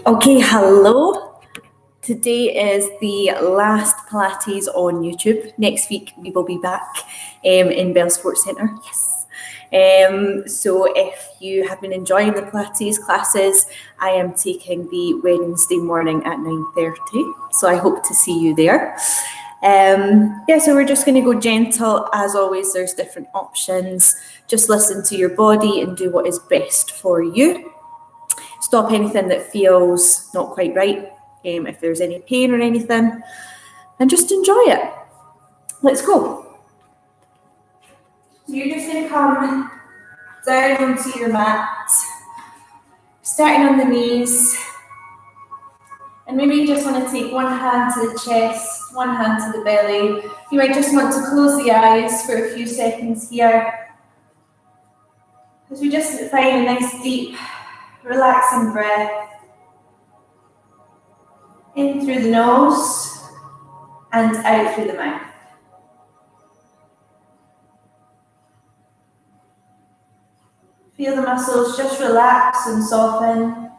Okay, hello. Today is the last Pilates on YouTube. Next week we will be back in Bell Sports Centre. Yes. So if you have been enjoying the Pilates classes, I am taking the Wednesday morning at 9:30. So I hope to see you there. So we're just going to go gentle. As always, there's different options. Just listen to your body and do what is best for you. Stop anything that feels not quite right, if there's any pain or anything, and just enjoy it. Let's go. So you're just going to come down onto your mat, starting on the knees, and maybe you just want to take one hand to the chest, one hand to the belly. You might just want to close the eyes for a few seconds here, as we just find a nice deep, relaxing breath. In through the nose and out through the mouth. Feel the muscles just relax and soften.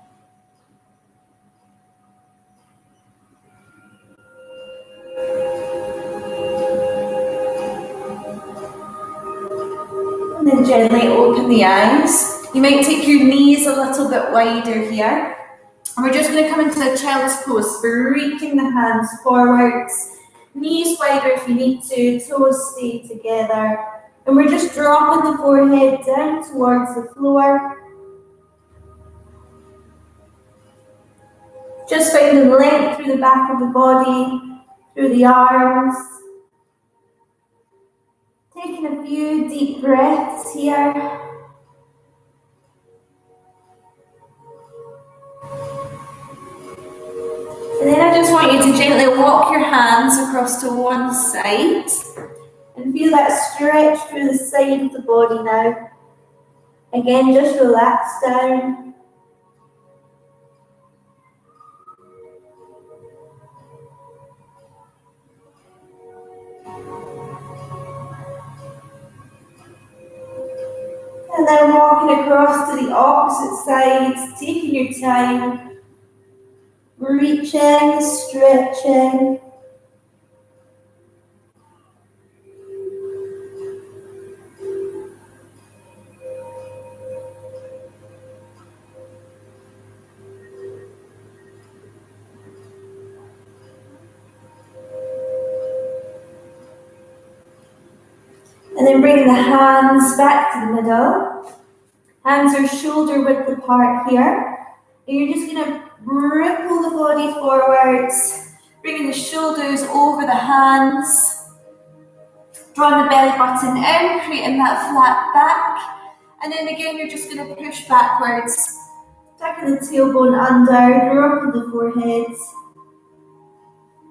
And then gently open the eyes. You might take your knees a little bit wider here. And we're just going to come into a child's pose, reaching the hands forwards, knees wider if you need to, toes stay together. And we're just dropping the forehead down towards the floor. Just finding length through the back of the body, through the arms. Taking a few deep breaths here. And then I just want you to gently walk your hands across to one side and feel that stretch through the side of the body now. Again, just relax down. And then walking across to the opposite side, taking your time. Reaching, stretching. And then bringing the hands back to the middle. Hands are shoulder width apart here. And you're just going to ripple the body forwards, bringing the shoulders over the hands, drawing the belly button in, creating that flat back. And then again, you're just going to push backwards, tucking the tailbone under, dropping the forehead.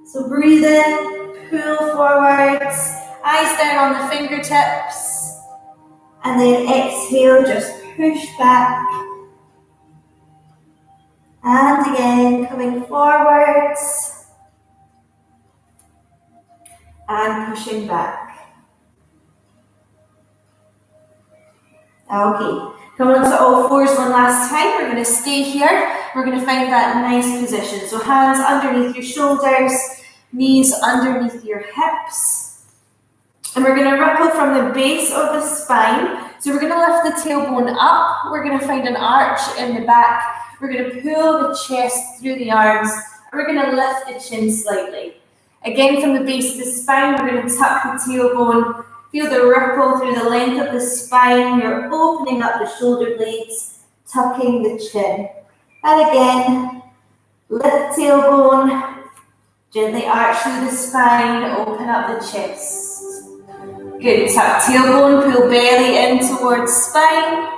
So breathe in, pull forwards, eyes down on the fingertips. And then exhale, just push back. And again, coming forwards and pushing back. Okay, come on to all fours one last time. We're going to stay here. We're going to find that nice position. So hands underneath your shoulders, knees underneath your hips. And we're going to ripple from the base of the spine. So we're going to lift the tailbone up. We're going to find an arch in the back. We're going to pull the chest through the arms, and we're going to lift the chin slightly. Again, from the base of the spine, we're going to tuck the tailbone, feel the ripple through the length of the spine. You're opening up the shoulder blades, tucking the chin. And again, lift the tailbone, gently arch through the spine, open up the chest. Good, tuck tailbone, pull belly in towards spine.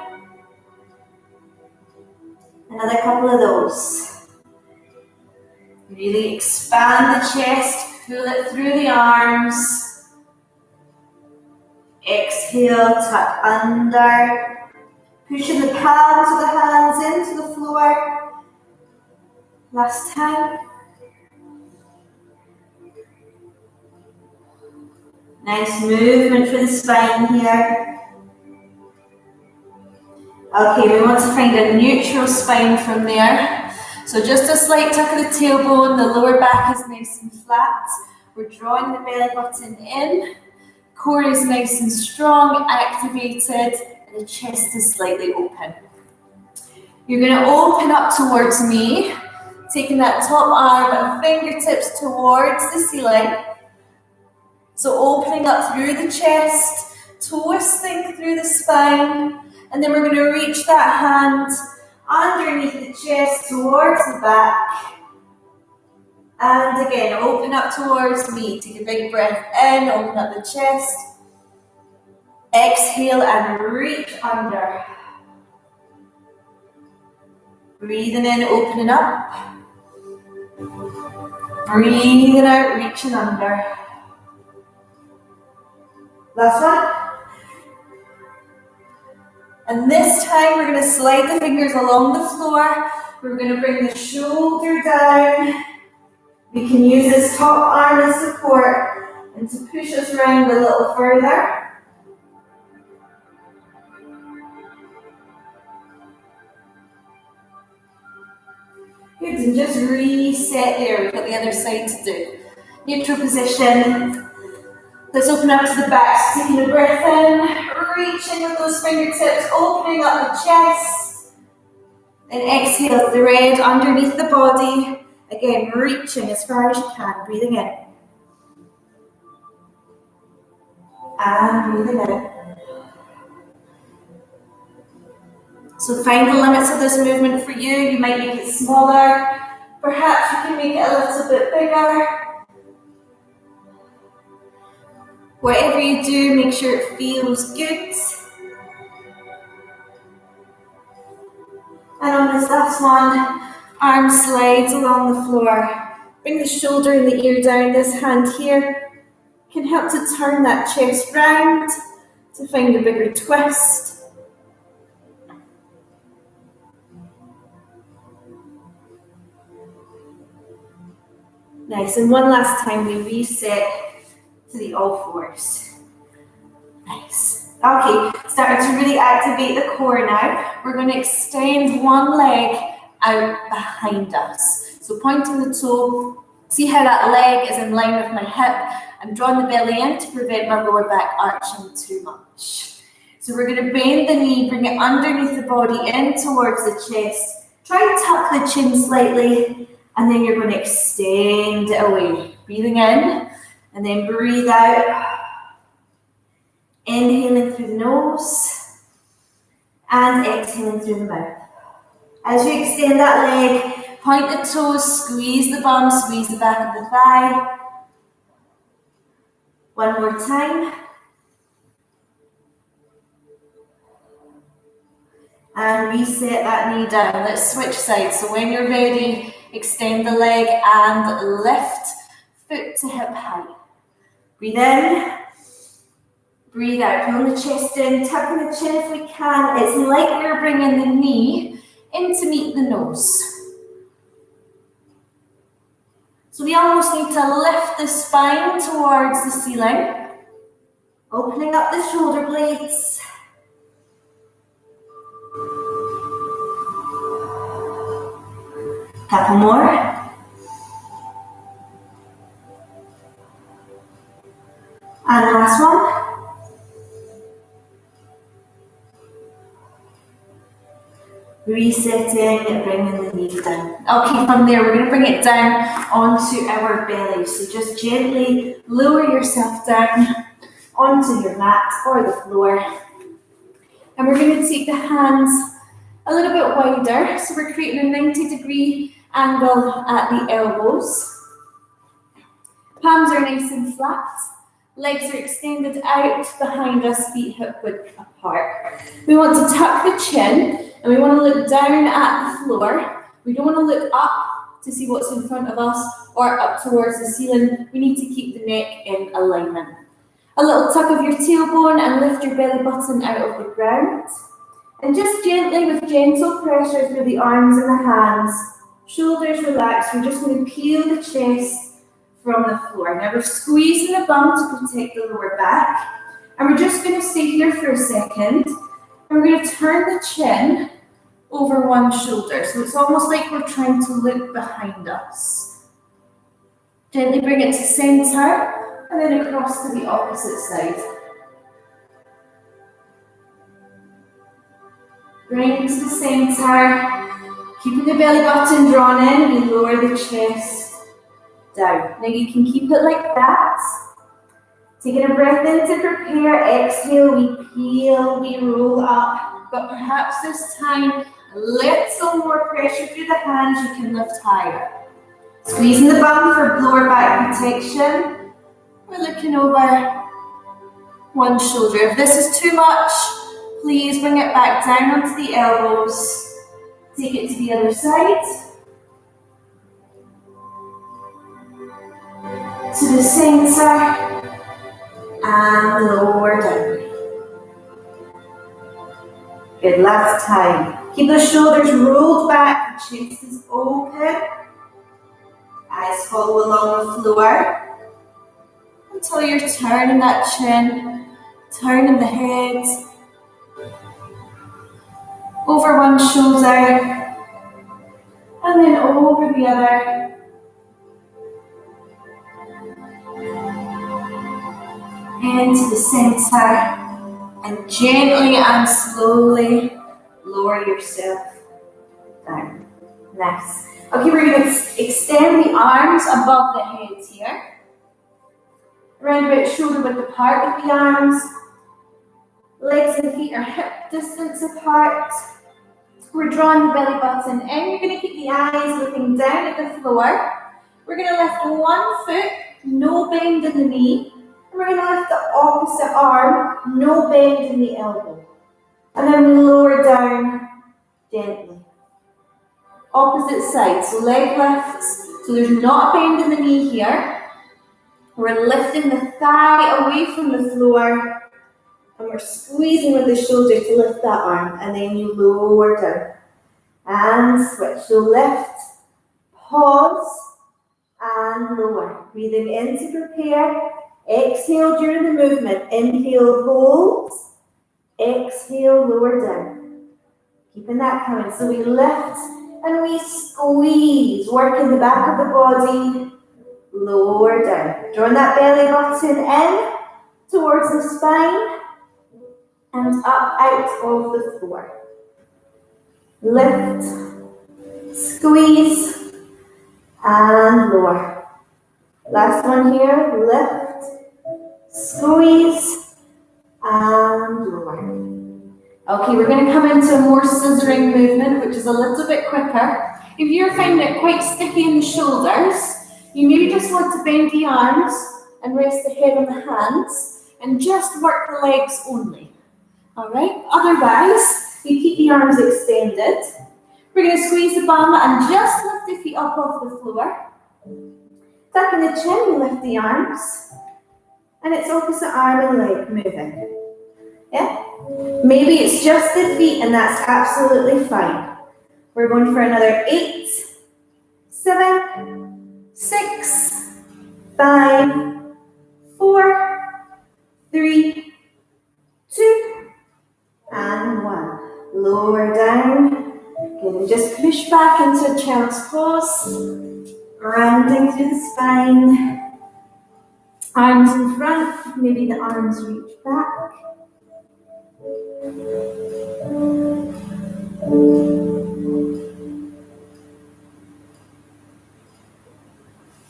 Another couple of those. Really expand the chest, pull it through the arms. Exhale, tuck under. Pushing the palms of the hands into the floor. Last time. Nice movement for the spine here. Okay, we want to find a neutral spine from there. So just a slight tuck of the tailbone, the lower back is nice and flat. We're drawing the belly button in, core is nice and strong, activated, and the chest is slightly open. You're going to open up towards me, taking that top arm, fingertips towards the ceiling. So opening up through the chest, twisting through the spine, and then we're going to reach that hand underneath the chest towards the back. And again, open up towards me. Take a big breath in, open up the chest. Exhale and reach under. Breathing in, opening up. Breathing out, reaching under. Last one. And this time we're going to slide the fingers along the floor. We're going to bring the shoulder down. We can use this top arm as support and to push us around a little further. Good, and just reset there. We've got the other side to do. Neutral position. Let's open up to the back, so taking a breath in, reaching with those fingertips, opening up the chest. And exhale, thread underneath the body. Again, reaching as far as you can, breathing in. And breathing out. So find the limits of this movement for you. You might make it smaller. Perhaps you can make it a little bit bigger. Whatever you do, make sure it feels good. And on this last one, arm slides along the floor. Bring the shoulder and the ear down. This hand here can help to turn that chest round to find a bigger twist. Nice, and one last time we reset to the all fours. Nice. Okay, starting to really activate the core now. We're going to extend one leg out behind us. So pointing the toe, see how that leg is in line with my hip. I'm drawing the belly in to prevent my lower back arching too much. So we're going to bend the knee, bring it underneath the body in towards the chest. Try to tuck the chin slightly, and then you're going to extend it away. Breathing in, and then breathe out. Inhaling through the nose, and exhaling through the mouth. As you extend that leg, point the toes, squeeze the bum, squeeze the back of the thigh. One more time. And reset that knee down. Let's switch sides. So when you're ready, extend the leg and lift foot to hip height. Breathe in. Breathe out, pull the chest in, tucking the chin if we can. It's like we're bringing the knee in to meet the nose. So we almost need to lift the spine towards the ceiling. Opening up the shoulder blades. Couple more. And last one. Resetting, bringing the knee down. Okay, from there, we're going to bring it down onto our belly. So just gently lower yourself down onto your mat or the floor. And we're going to take the hands a little bit wider. So we're creating a 90-degree angle at the elbows. Palms are nice and flat. Legs are extended out behind us, feet hip width apart. We want to tuck the chin and we want to look down at the floor. We don't want to look up to see what's in front of us or up towards the ceiling. We need to keep the neck in alignment. A little tuck of your tailbone and lift your belly button out of the ground. And just gently, with gentle pressure through the arms and the hands, shoulders relaxed, we're just going to peel the chest from the floor. Now we're squeezing the bum to protect the lower back. And we're just going to stay here for a second. And we're going to turn the chin over one shoulder. So it's almost like we're trying to look behind us. Gently bring it to center and then across to the opposite side. Bring it to the center, keeping the belly button drawn in, we lower the chest down. Now you can keep it like that. Taking a breath in to prepare, exhale, we peel, we roll up, but perhaps this time, a little more pressure through the hands, you can lift higher. Squeezing the bum for lower back protection. We're looking over one shoulder. If this is too much, please bring it back down onto the elbows. Take it to the other side. To the center. And lower down. Good, last time. Keep the shoulders rolled back, the chest is open. Eyes follow along the floor. Until you're turning that chin, turning the head. Over one shoulder. And then over the other. Into the center. And gently and slowly lower yourself down. Nice. Okay, we're going to extend the arms above the head here. Around about shoulder width apart with the arms. Legs and feet are hip distance apart. We're drawing the belly button in. You're going to keep the eyes looking down at the floor. We're going to lift one foot, no bend in the knee. And we're going to lift the opposite arm, no bend in the elbow. And then we lower down gently. Opposite side, so leg lifts. So there's not a bend in the knee here. We're lifting the thigh away from the floor. And we're squeezing with the shoulder to lift that arm. And then you lower down. And switch. So lift, pause, and lower. Breathing in to prepare. Exhale during the movement. Inhale, hold. Exhale, lower down. Keeping that coming. So we lift and we squeeze. Working the back of the body. Lower down. Drawing that belly button in towards the spine. And up out of the floor. Lift. Squeeze. And lower. Last one here. Lift. Squeeze and lower. Okay, we're going to come into a more scissoring movement, which is a little bit quicker. If you're finding it quite sticky in the shoulders, you maybe just want to bend the arms and rest the head on the hands and just work the legs only. All right, otherwise, you keep the arms extended. We're going to squeeze the bum and just lift the feet up off the floor. Tucking the chin, we lift the arms. And it's opposite arm and leg moving. Yeah? Maybe it's just the feet and that's absolutely fine. We're going for another 8, 7, 6, 5, 4, 3, 2, and 1. Lower down. Again, just push back into a child's pose. Rounding through the spine. Arms in front, maybe the arms reach back.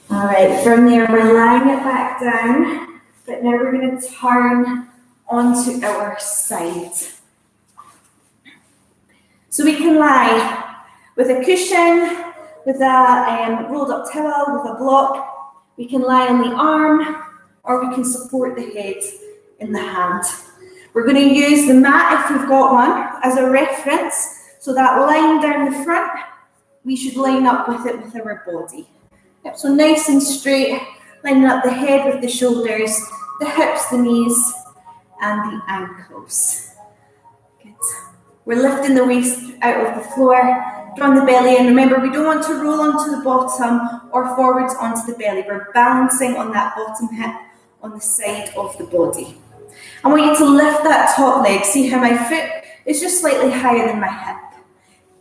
All right, from there we're lying it back down, but now we're going to turn onto our side. So we can lie with a cushion, with a rolled up towel, with a block. We can lie on the arm, or we can support the head in the hand. We're going to use the mat, if we've got one, as a reference. So that line down the front, we should line up with it with our body. Yep, so nice and straight, lining up the head with the shoulders, the hips, the knees, and the ankles. Good. We're lifting the waist out of the floor, drawing the belly in. Remember, we don't want to roll onto the bottom or forwards onto the belly. We're balancing on that bottom hip on the side of the body. I want you to lift that top leg. See how my foot is just slightly higher than my hip.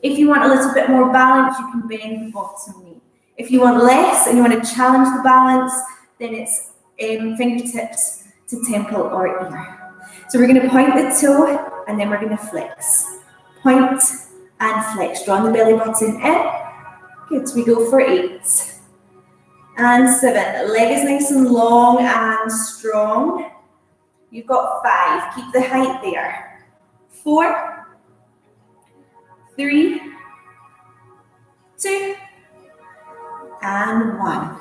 If you want a little bit more balance, you can bend the bottom knee. If you want less and you want to challenge the balance, then it's fingertips to temple or ear. So we're going to point the toe and then we're going to flex. Point and flex. Draw the belly button in. Good. We go for 8 and 7. Leg is nice and long and strong. You've got 5. Keep the height there. 4, 3, 2, and 1.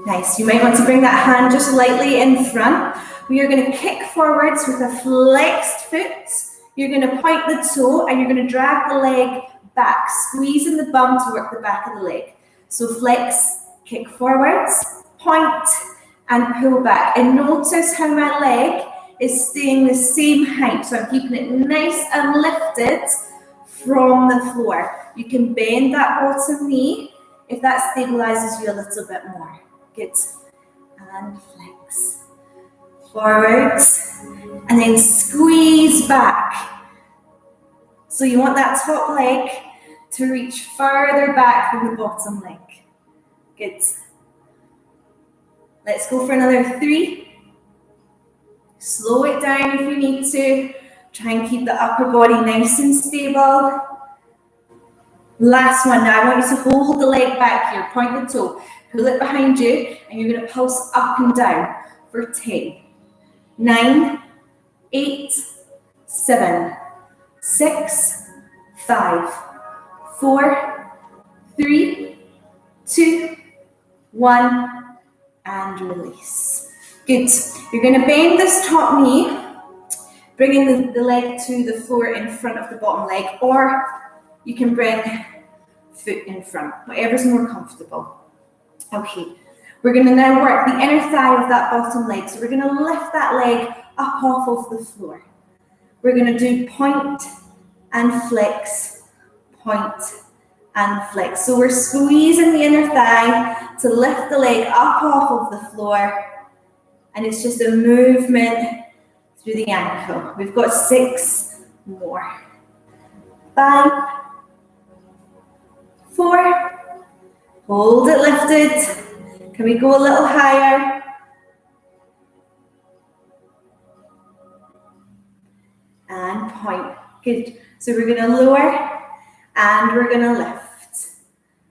Nice. You might want to bring that hand just lightly in front. We are going to kick forwards with a flexed foot. You're going to point the toe and you're going to drag the leg back, squeezing the bum to work the back of the leg. So flex, kick forwards, point, and pull back. And notice how my leg is staying the same height. So I'm keeping it nice and lifted from the floor. You can bend that bottom knee if that stabilizes you a little bit more. Good. And flex. Forwards. And then squeeze back. So you want that top leg to reach further back than the bottom leg. Good. Let's go for another 3. Slow it down if you need to. Try and keep the upper body nice and stable. Last one. Now I want you to hold the leg back here. Point the toe. Pull it behind you. And you're going to pulse up and down for 10, 9, 8, 7, 6, 5, 4, 3, 2, 1, and release. Good. You're going to bend this top knee, bringing the leg to the floor in front of the bottom leg, or you can bring foot in front, whatever's more comfortable. Okay, we're going to now work the inner thigh of that bottom leg. So we're going to lift that leg up off of the floor. We're going to do point and flex, point and flex. So we're squeezing the inner thigh to lift the leg up off of the floor. And it's just a movement through the ankle. We've got 6 more. 5, 4, hold it lifted. Can we go a little higher? And point. Good. So we're going to lower and we're going to lift.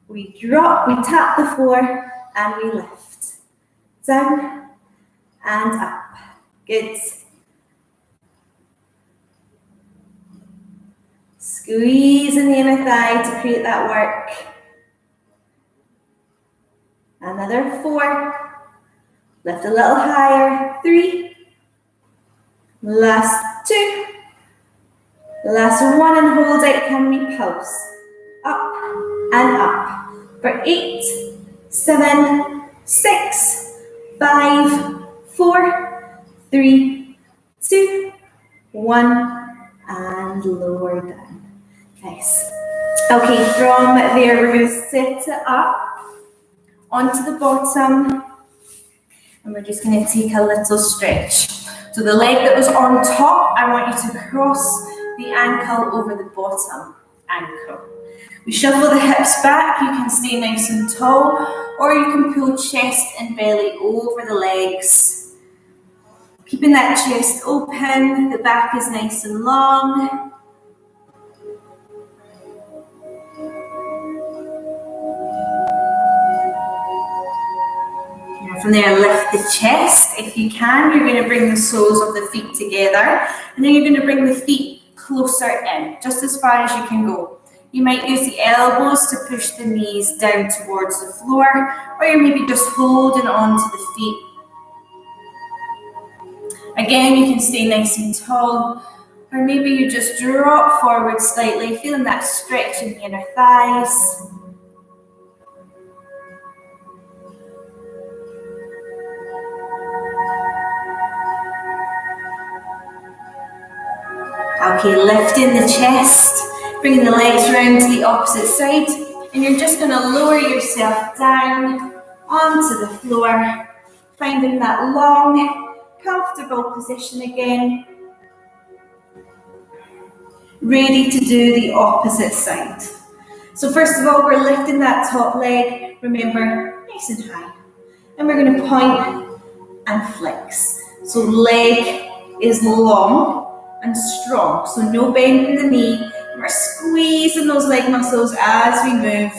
We drop, we tap the floor and we lift. Down and up. Good. Squeeze in the inner thigh to create that work. Another 4. Lift a little higher. 3. Last 2. Last 1 and hold it. Can we pulse? Up and up. For 8, 7, 6, 5, 4, 3, 2, 1, and lower down. Nice. Okay, from there we're going to sit it up onto the bottom and we're just going to take a little stretch. So the leg that was on top, I want you to cross the ankle over the bottom ankle. We shuffle the hips back, you can stay nice and tall, or you can pull chest and belly over the legs. Keeping that chest open, the back is nice and long. And from there, lift the chest. If you can, you're going to bring the soles of the feet together, and then you're going to bring the feet closer in, just as far as you can go. You might use the elbows to push the knees down towards the floor, or you're maybe just holding on to the feet. Again, you can stay nice and tall, or maybe you just drop forward slightly, feeling that stretch in the inner thighs. Okay, lifting the chest, bringing the legs round to the opposite side, and you're just going to lower yourself down onto the floor, finding that long, comfortable position again. Ready to do the opposite side. So first of all, we're lifting that top leg, remember, nice and high. And we're going to point and flex. So leg is long and strong, so no bend in the knee. And we're squeezing those leg muscles as we move.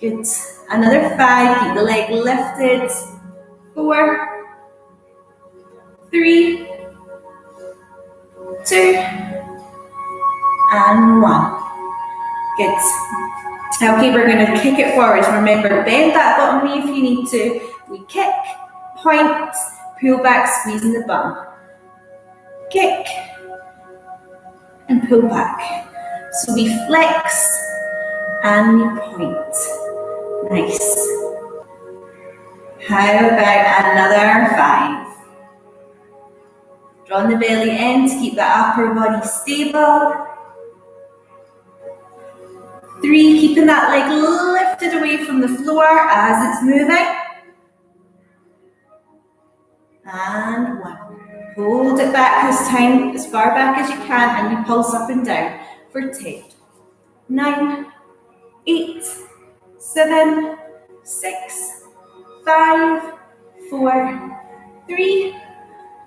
Good. Another 5, keep the leg lifted. 4, 3, 2, and 1. Good. Okay, we're going to kick it forward. Remember, bend that bottom knee if you need to. We kick, point, pull back, squeezing the bum. Kick, and pull back. So we flex, and we point. Nice. How about another 5? Draw the belly in to keep the upper body stable. 3, keeping that leg lifted away from the floor as it's moving. And 1. Hold it back this time, as far back as you can, and you pulse up and down for 10, 9, 8, 7, 6, 5, 4, 3,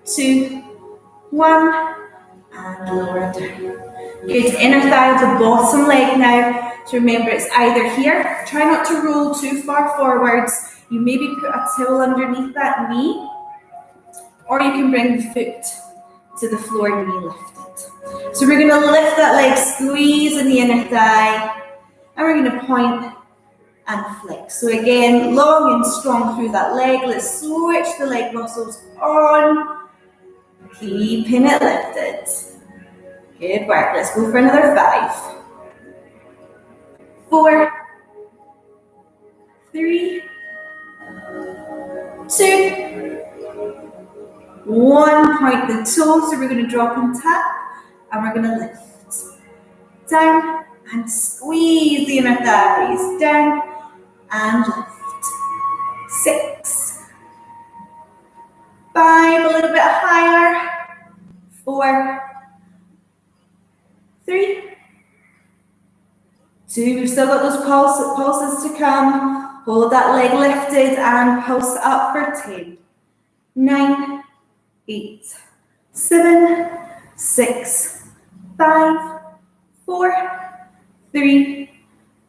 2, 1, and lower down. Good, inner thigh of the bottom leg now. So remember, it's either here, try not to roll too far forwards. You maybe put a towel underneath that knee, or you can bring the foot to the floor, knee lifted. So we're going to lift that leg, squeeze in the inner thigh, and we're going to point and flex. So again, long and strong through that leg. Let's switch the leg muscles on, keeping it lifted. Good work. Let's go for another 5, 4, 3, 2, 1. Point the toes, so we're going to drop and tap, and we're going to lift. Down and squeeze the inner thighs. Down and lift. 6, 5, a little bit higher. 4, 3, 2, we've still got those pulses to come. Hold that leg lifted and pulse up for 10, 9, 8, 7, 6, 5, 4, 3,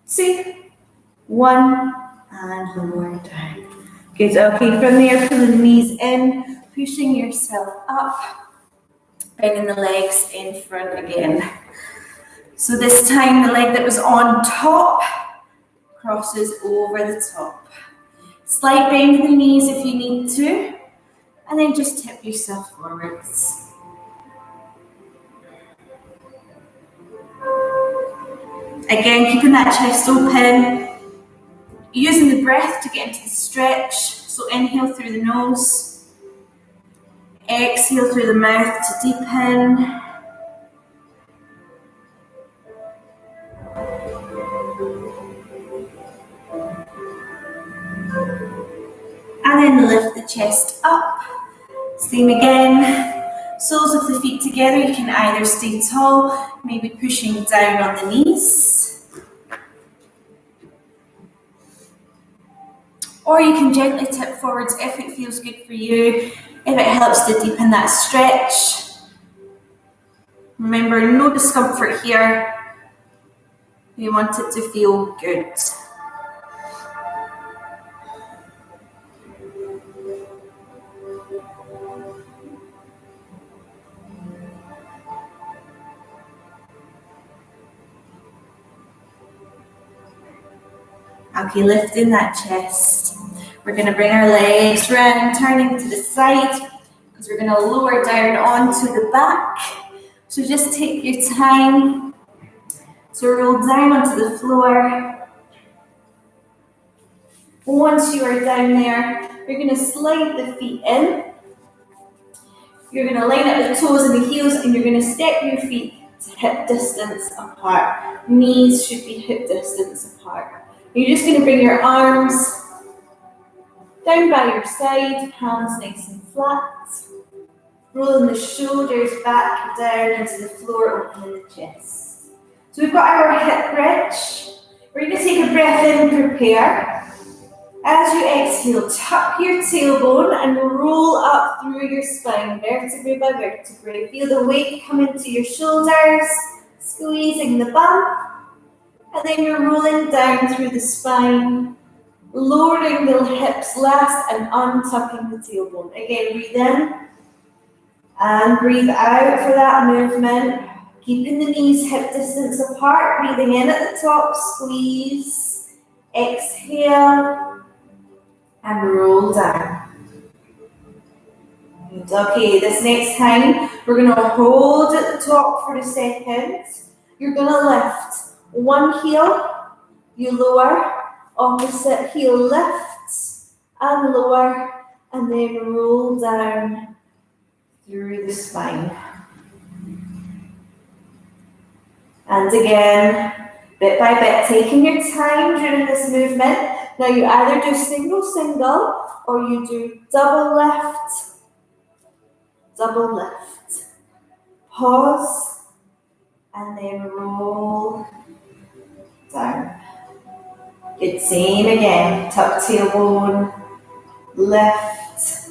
2, 1, and lower down. Good, okay, from there, pull the knees in, pushing yourself up, bending the legs in front again. So this time, the leg that was on top crosses over the top. Slight bend in the knees if you need to, and then just tip yourself forwards. Again, keeping that chest open, using the breath to get into the stretch. So inhale through the nose, exhale through the mouth to deepen. And then lift the chest up. Same again. Soles of the feet together. You can either stay tall, maybe pushing down on the knees. Or you can gently tip forwards if it feels good for you, if it helps to deepen that stretch. Remember, no discomfort here. You want it to feel good. Okay, lifting that chest. We're going to bring our legs round, turning to the side, because we're going to lower down onto the back. So just take your time to roll down onto the floor. Once you are down there, you're going to slide the feet in. You're going to line up the toes and the heels, and you're going to step your feet to hip distance apart. Knees should be hip distance apart. You're just going to bring your arms down by your side, hands nice and flat. Rolling the shoulders back down into the floor, opening the chest. So we've got our hip bridge. We're going to take a breath in, prepare. As you exhale, tuck your tailbone and roll up through your spine, vertebrae by vertebrae. Feel the weight come into your shoulders, squeezing the bum, and then you're rolling down through the spine, lowering the hips last and untucking the tailbone. Again, breathe in and breathe out for that movement. Keeping the knees hip distance apart, breathing in at the top, squeeze, exhale, and roll down. Good. Okay, this next time, we're going to hold at the top for a second. You're going to lift one heel, you lower, opposite heel lifts and lower, and then roll down through the spine. And again, bit by bit, taking your time during this movement. Now you either do single, or you do double lift. Pause, and then roll down. Good, same again. Tuck tailbone, lift,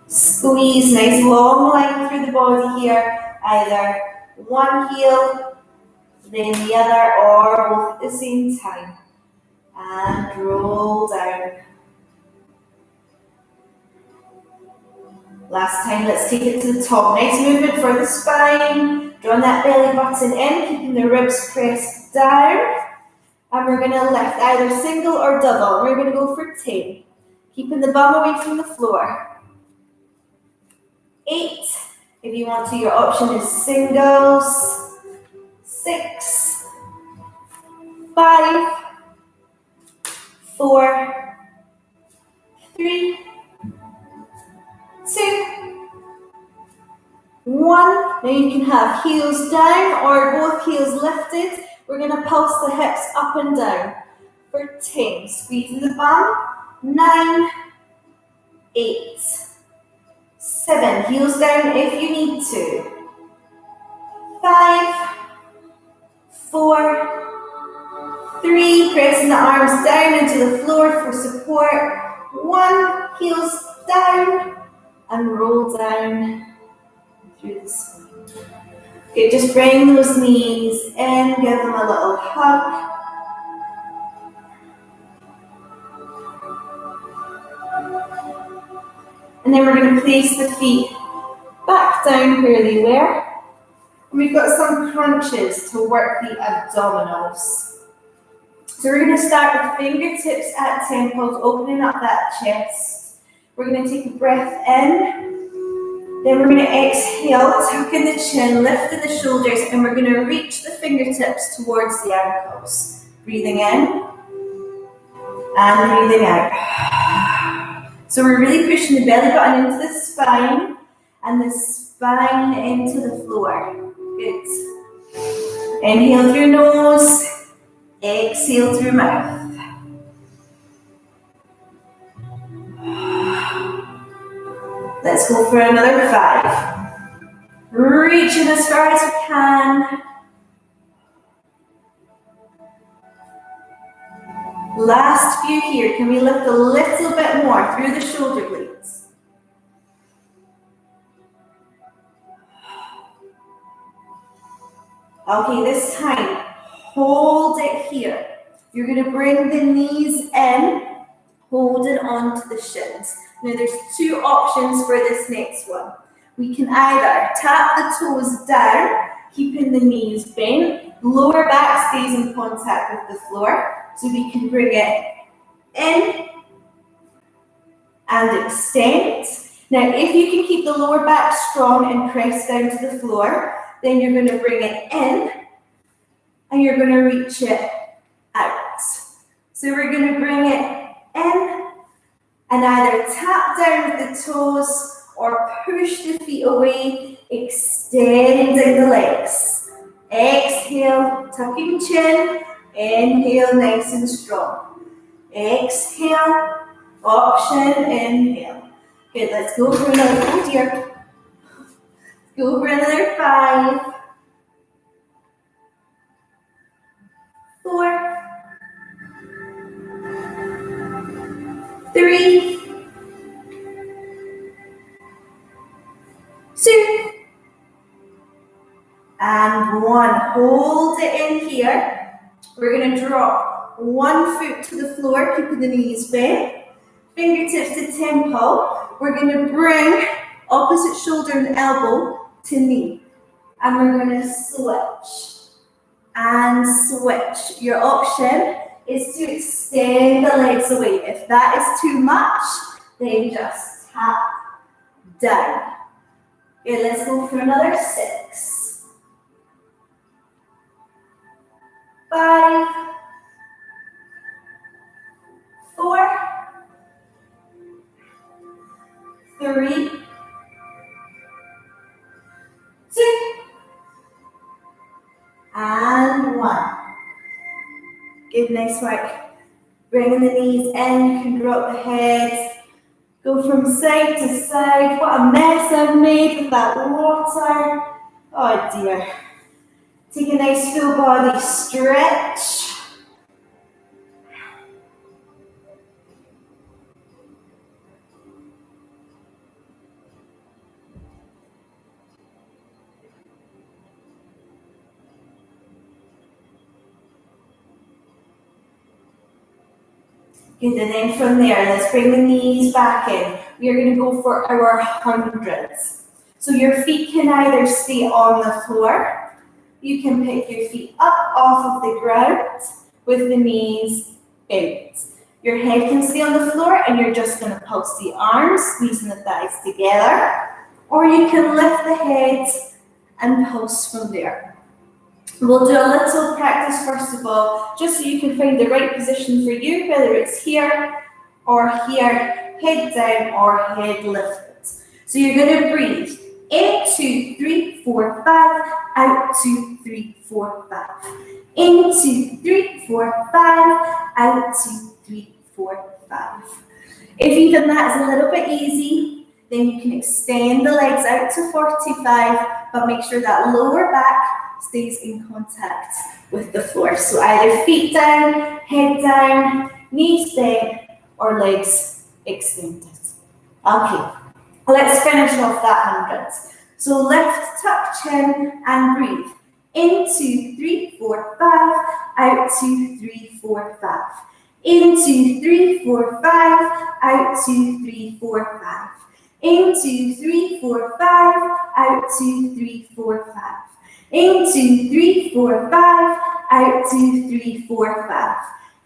squeeze, nice long line through the body here. Either one heel, then the other, or both at the same time. And roll down. Last time, let's take it to the top. Nice movement for the spine. Drawing that belly button in, keeping the ribs pressed down. And we're going to lift either single or double. We're going to go for 10. Keeping the bum away from the floor. 8. If you want to, your option is singles. 6. 5. 4. 3. 2, 1. Now you can have heels down or both heels lifted. We're going to pulse the hips up and down for 10. Squeezing the bum. 9, 8, 7. Heels down if you need to. 5, 4, 3. Pressing the arms down into the floor for support. 1. Heels down. And roll down through the spine. Okay, just bring those knees in, give them a little hug. And then we're going to place the feet back down where they were. And we've got some crunches to work the abdominals. So we're going to start with fingertips at temples, opening up that chest. We're going to take a breath in, then we're going to exhale, tucking the chin, lifting the shoulders, and we're going to reach the fingertips towards the ankles. Breathing in, and breathing out. So we're really pushing the belly button into the spine, and the spine into the floor. Good. Inhale through nose, exhale through mouth. Let's go for another 5. Reaching as far as we can. Last few here. Can we lift a little bit more through the shoulder blades? Okay, this time, hold it here. You're going to bring the knees in, holding onto the shins. Now there's 2 options for this next one. We can either tap the toes down, keeping the knees bent, lower back stays in contact with the floor, so we can bring it in and extend. Now if you can keep the lower back strong and press down to the floor, then you're going to bring it in and you're going to reach it out. So we're going to bring it in and either tap down with the toes or push the feet away, extending the legs. Exhale, tucking chin. Inhale, nice and strong. Exhale, option, inhale. Good, let's go for another hold here. Go for another 5, 4, 3, 2, and 1. Hold it in here. We're going to drop one foot to the floor, keeping the knees bent. Fingertips to temple. We're going to bring opposite shoulder and elbow to knee. And we're going to switch and switch. Your option is to extend the legs away. If that is too much, then just tap down. Okay, let's go for another 6, 5, 4, 3, 2, and 1. Good, nice work. Bringing the knees in, you can drop the head. Go from side to side. What a mess I've made with that water. Oh dear. Take a nice full body stretch. Good, and then from there, let's bring the knees back in. We are going to go for our hundreds. So your feet can either stay on the floor. You can pick your feet up off of the ground with the knees bent. Your head can stay on the floor and you're just going to pulse the arms, squeezing the thighs together. Or you can lift the head and pulse from there. We'll do a little practice first of all, just so you can find the right position for you, whether it's here or here, head down or head lifted. So you're going to breathe. In, 2, 3, 4, 5. Out, 2, 3, 4, 5. In, 2, 3, 4, 5. Out, 2, 3, 4, 5. If even that is a little bit easy, then you can extend the legs out to 45, but make sure that lower back stays in contact with the floor. So either feet down, head down, knees bent, or legs extended. Okay, let's finish off that 100. So lift, tuck chin, and breathe. In, 2, 3, 4, 5. Out, 2, 3, 4, 5. In, 2, 3, 4, 5. Out, 2, 3, 4, 5. In, 2, 3, 4, 5. Out, 2, 3, 4, 5. In, 2, 3, 4, 5. Out, 2, 3, 4, 5.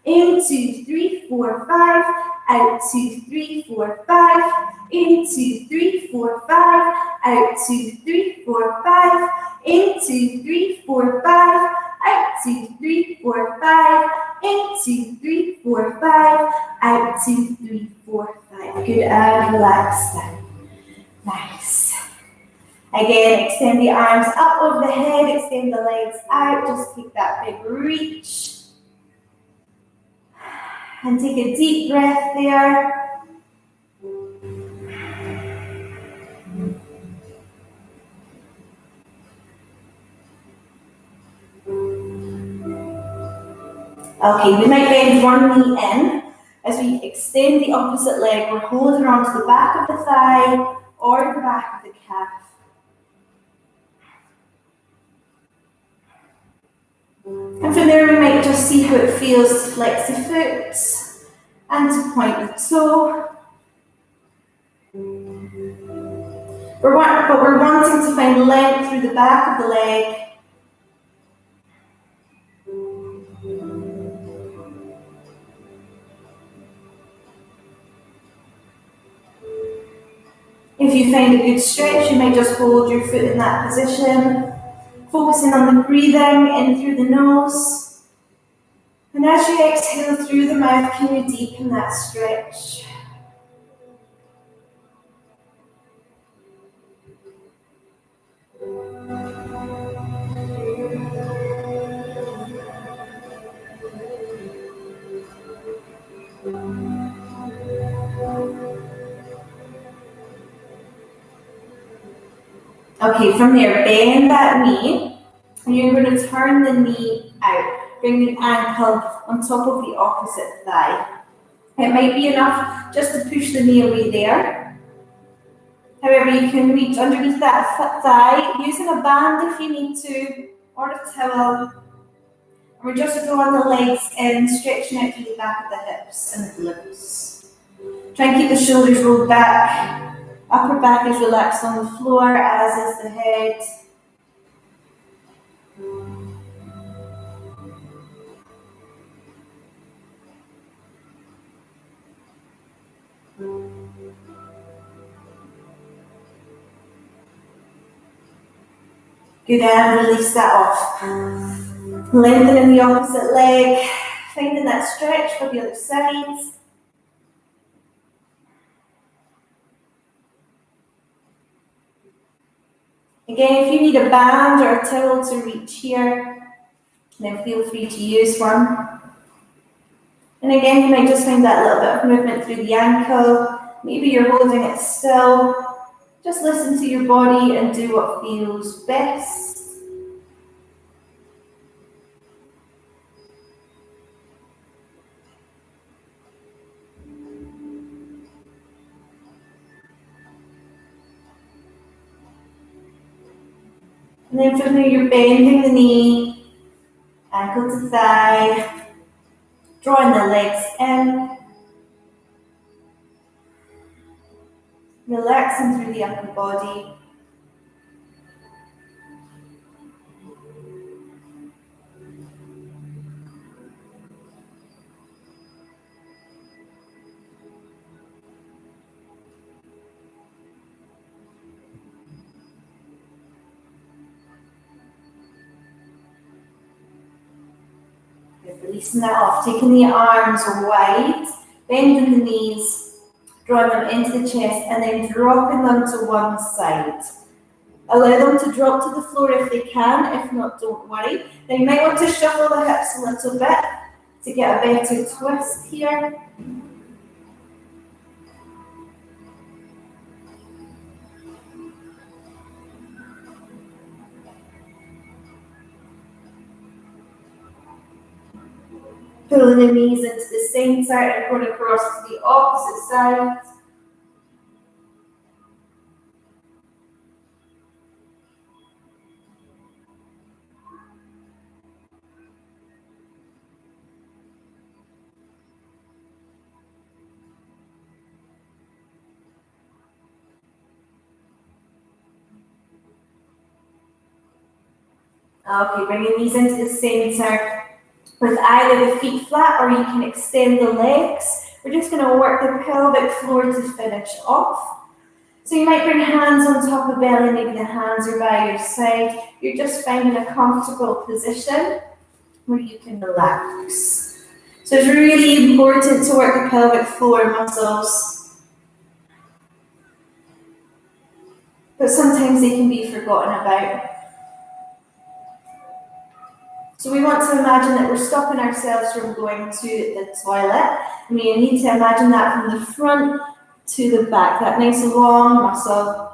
In, 2, 3, 4, 5. Out, 2, 3, 4, 5. In, 2, 3, 4, 5. Out, 2, 3, 4, 5. In, 2, 3, 4, 5. Out, 2, 3, 4, 5. In, 2, 3, 4, 5. Out, 2, 3, 4, 5. Good, and relax down. Nice. Again, extend the arms up over the head, extend the legs out, just take that big reach. And take a deep breath there. Okay, we might bend one knee in. As we extend the opposite leg, we're holding on to the back of the thigh or the back of the calf. And from there, we might just see how it feels to flex the foot and to point the toe. But we're wanting to find length through the back of the leg. If you find a good stretch, you might just hold your foot in that position, focusing on the breathing in through the nose. And as you exhale through the mouth, can you deepen that stretch? Okay, from there, bend that knee, and you're going to turn the knee out. Bring the ankle on top of the opposite thigh. It might be enough just to push the knee away there. However, you can reach underneath that thigh, using a band if you need to, or a towel. And we're just drawing the legs in, stretching out to the back of the hips and the glutes. Try and keep the shoulders rolled back. Upper back is relaxed on the floor, as is the head. Good, and release that off. Lengthening the opposite leg, finding that stretch for the other side. Again, if you need a band or a towel to reach here, then feel free to use one. And again, you might just find that little bit of movement through the ankle. Maybe you're holding it still. Just listen to your body and do what feels best. And then from there, you're bending the knee, ankle to thigh, drawing the legs in, relaxing through the upper body. Releasing that off, taking the arms wide, bending the knees, drawing them into the chest, and then dropping them to one side. Allow them to drop to the floor if they can, if not, don't worry. Then you might want to shuffle the hips a little bit to get a better twist here. Pulling the knees into the center and going across to the opposite side. Okay, bring your knees into the center with either the feet flat, or you can extend the legs. We're just going to work the pelvic floor to finish off. So you might bring hands on top of belly, maybe the hands are by your side. You're just finding a comfortable position where you can relax. So it's really important to work the pelvic floor muscles, but sometimes they can be forgotten about. So we want to imagine that we're stopping ourselves from going to the toilet. And we need to imagine that from the front to the back, that nice long muscle.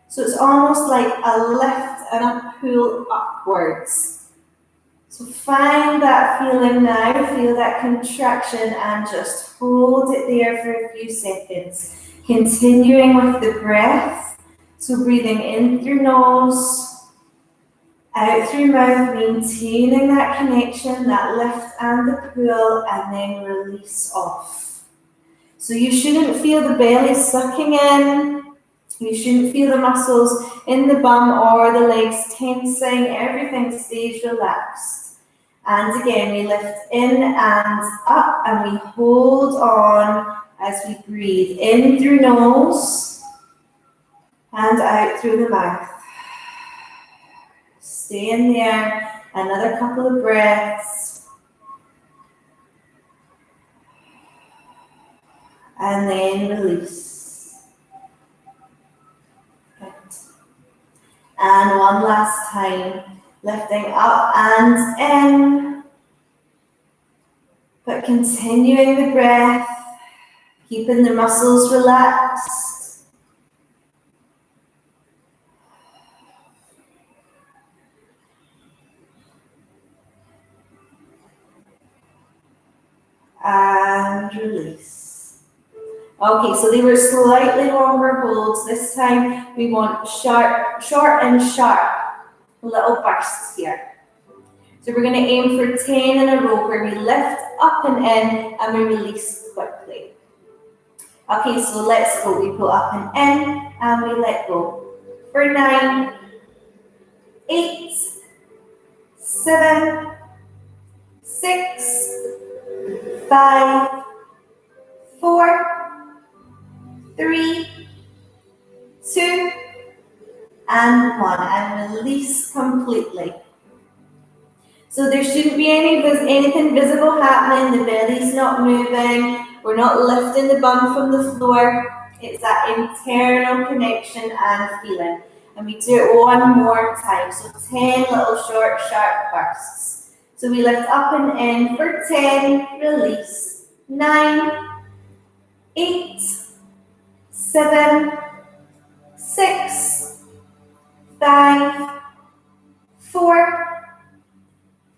So it's almost like a lift and a pull upwards. So find that feeling now, feel that contraction, and just hold it there for a few seconds. Continuing with the breath. So breathing in through nose, out through mouth, maintaining that connection, that lift and the pull, and then release off. So you shouldn't feel the belly sucking in. You shouldn't feel the muscles in the bum or the legs tensing. Everything stays relaxed. And again, we lift in and up, and we hold on as we breathe in through nose and out through the mouth. Stay in there, another couple of breaths. And then release. Good. And one last time, lifting up and in, but continuing the breath, keeping the muscles relaxed. and release. Okay, so they were slightly longer holds. This time we want short and sharp little bursts here. So we're going to aim for 10 in a row where we lift up and in and we release quickly. Okay, so let's go. We pull up and in and we let go. For 9, 8, 7, 6, 5, 4, 3, 2, and 1. And release completely. So there shouldn't be anything visible happening. The belly's not moving. We're not lifting the bum from the floor. It's that internal connection and feeling. And we do it one more time. So 10 little short, sharp bursts. So we lift up and in for 10, release. 9, 8, 7, 6, 5, 4,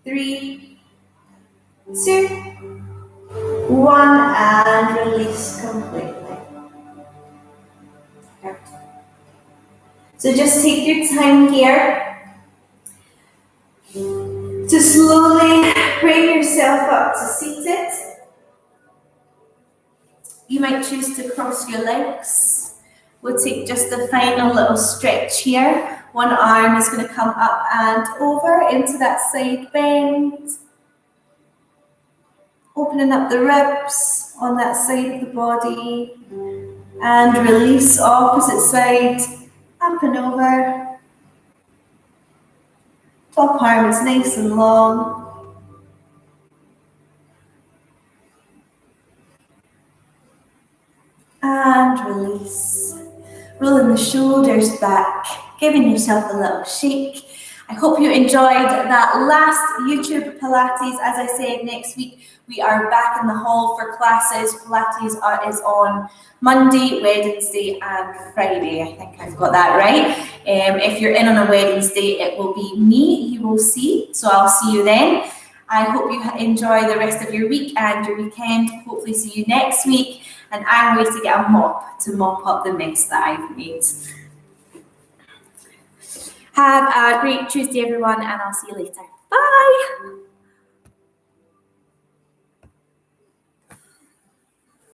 3, 2, 1, and release completely. So just take your time here to slowly bring yourself up to seated. You might choose to cross your legs. We'll take just a final little stretch here. One arm is going to come up and over into that side bend. Opening up the ribs on that side of the body. And release opposite side, up and over. Top arm is nice and long. And release. Rolling the shoulders back, giving yourself a little shake. I hope you enjoyed that last YouTube Pilates. As I said, next week we are back in the hall for classes. Pilates is on Monday, Wednesday and Friday. I think I've got that right. If you're in on a Wednesday, it will be me you will see. So I'll see you then. I hope you enjoy the rest of your week and your weekend. Hopefully see you next week. And I'm going to get a mop to mop up the mess that I've made. Have a great Tuesday, everyone, and I'll see you later. Bye!